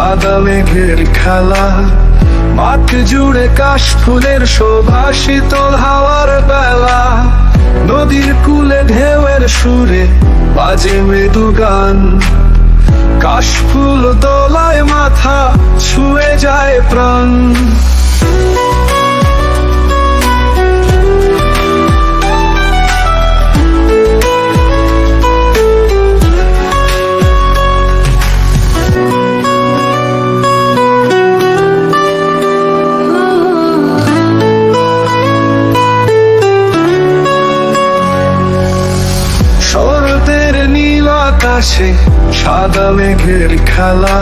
সাদা মেঘের খেলা, মাঠ জুড়ে কাশ ফুলের শোভা, শীতল হাওয়ার বেলা, নদীর কূলে ঢেউয়ের সুরে বাজে মৃদু গান। কাশফুল দোলায় মাথা, ছুঁয়ে যায় প্রাণ। শরতের নীল আকাশে সাদা মেঘের খেলা,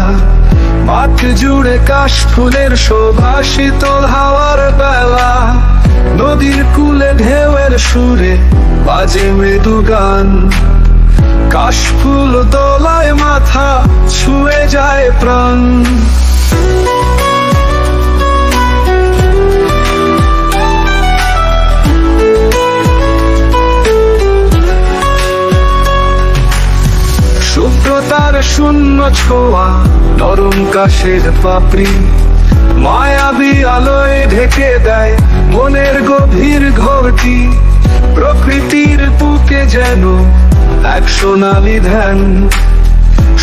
মাঠ জুড়ে কাশ ফুলের শোভা, শীতল হাওয়ার বেলা, নদীর কূলে ঢেউয়ের সুরে বাজে মৃদু গান। কাশফুল দোলায় মাথা, ছুঁয়ে যায় প্রাণ। শুভ্রতার শূন্য ছোঁয়া, নরম কাশের পাপড়ি, মায়াবী আলোয় ঢেকে দেয় মনের গভীর ঘরটি। প্রকৃতির বুকে যেন এক সোনালি ধ্যান,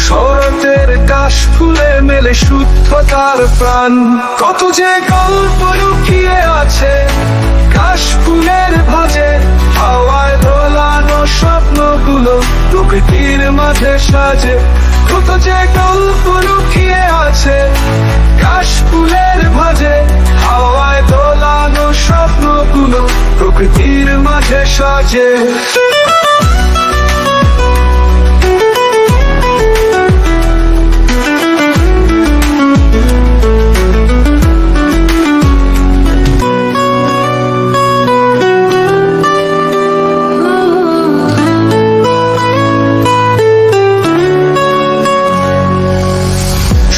শরতের কাশ ফুলে মেলে শুদ্ধতার প্রাণ। কত যে গল্প লুকিয়ে আছে কাশ ফুলের ভাঁজে, হাওয়ায় দোলানো স্বপ্নগুলো প্রকৃতির মাঝে সাজে। কত যে গল্প লুকিয়ে আছে কাশ ফুলের ভাঁজে, হাওয়ায় দোলানো স্বপ্নগুলো প্রকৃতির মাঝে সাজে।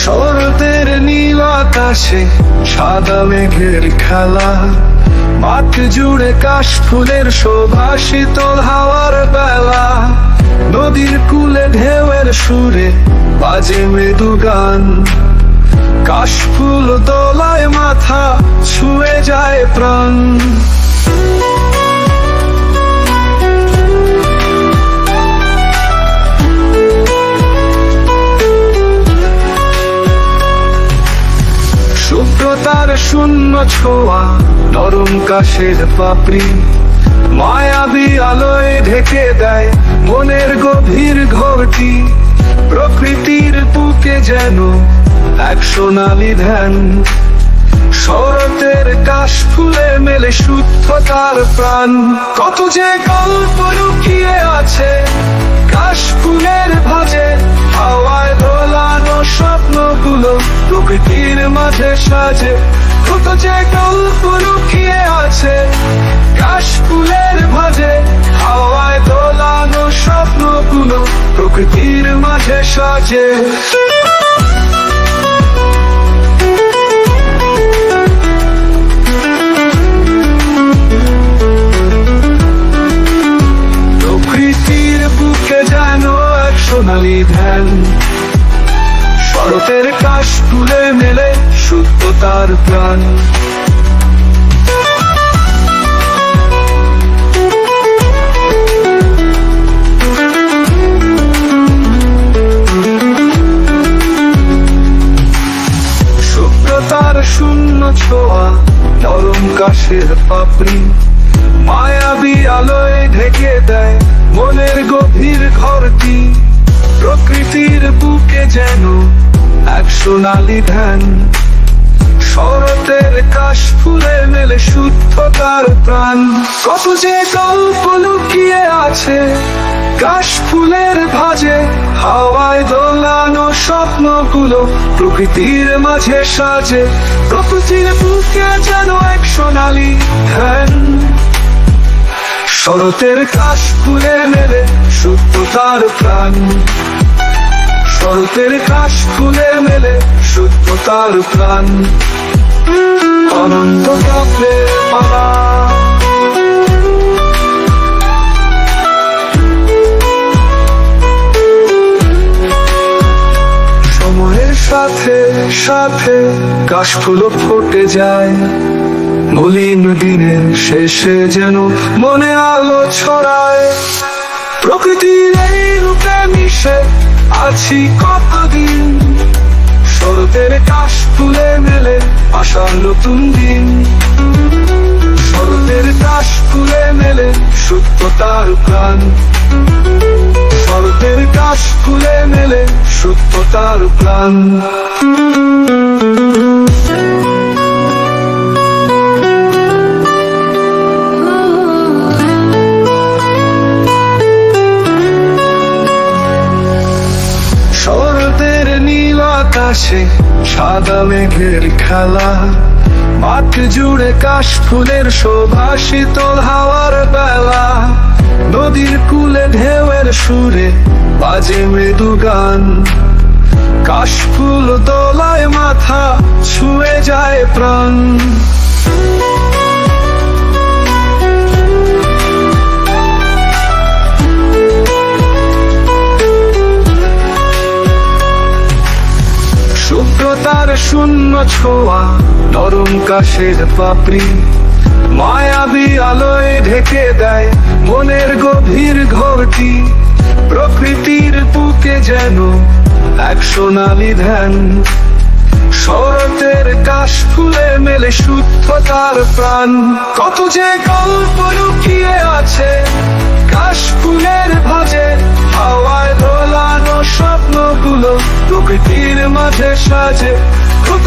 শরতের নীল আকাশে সাদা মেঘের খেলা, মাঠ জুড়ে কাশ ফুলের শোভা, শীতল হাওয়ার বেলা, নদীর কূলে ঢেউয়ের সুরে বাজে মৃদু গান। কাশফুল দোলায় মাথা, ছুঁয়ে যায় প্রাণ। শুভ্রতার শূন্য ছোঁয়া, নরম কাশের পাপড়ি, মায়াবী আলোয় ঢেকে দেয় মনের গভীর ঘরটি। প্রকৃতির বুকে যেন এক সোনালি ধ্যান, শরতের কাশ ফুলে মেলে শুদ্ধতার প্রাণ। কত যে গল্প লুকিয়ে আছে কাশ ফুলের ভাঁজে, হাওয়ায় দোলানো স্বপ্নগুলো প্রকৃতির মাঝে সাজে। কত যে গল্প লুকিয়ে আছে কাশ ফুলের ভাঁজে, হাওয়ায় দোলানো স্বপ্নগুলো প্রকৃতির মাঝে সাজে। প্রকৃতির বুকে যেন এক সোনালি ধ্যান, শরতের কাশ ফুলে মেলে শুদ্ধতার প্রাণ। শুভ্রতার শূন্য ছোঁয়া, নরম কাশের পাপড়ি, মায়াবী আলোয় ঢেকে দেয় মনের গভীর ঘরটি। প্রকৃতির বুকে যেন এক সোনালি ধ্যান, শরতের কাশ ফুলে মেলে শুদ্ধতার প্রাণ। কত যে গল্প লুকিয়ে আছে কাশ ফুলের ভাঁজে, হাওয়ায় দোলানো স্বপ্নগুলো প্রকৃতির মাঝে সাজে। প্রকৃতির বুকে যেন এক সোনালি ধ্যান, শরতের কাশ ফুলে মেলে শুদ্ধতার প্রাণ। শরতের কাশ ফুলে মেলে শুদ্ধতার প্রাণ। অনন্ত চক্রের মালা, সময়ের সাথে সাথে কাশফুলও ফুটে যায়। মলিন দিনের শেষে যেন মনে আলো ছড়ায়। প্রকৃতির এই রূপে মিশে আছি কতদিন, শরতের কাশফুলে মেলে আসার নতুন দিন। শরতের কাশফুলে মেলে সত্যতার প্রাণ, শরতের কাশফুলে মেলে সত্যতার প্রাণ। শরতের নীল আকাশে সাদা মেঘের খেলা, মাঠ জুড়ে কাশফুলের শোভা, শীতল হাওয়ার বেলা। নদীর কূলে ঢেউয়ের সুরে বাজে মৃদু গান, কাশফুল দোলায় মাথা ছুঁয়ে যায় প্রাণ। শুভ্রতার শূন্য ছোঁয়া, নরম কাশের পাপড়ি, মায়াবী আলোয় ঢেকে দেয় মনের গভীর ঘরটি। প্রকৃতির বুকে যেন এক সোনালি ধ্যান, শরতের কাশফুলে মেলে শুদ্ধতার প্রাণ। কত যে গল্প লুকিয়ে আছে কাশফুলের ভাঁজে, হাওয়ায় দোলানো স্বপ্নগুলো প্রকৃতির মাঝে সাজে। কত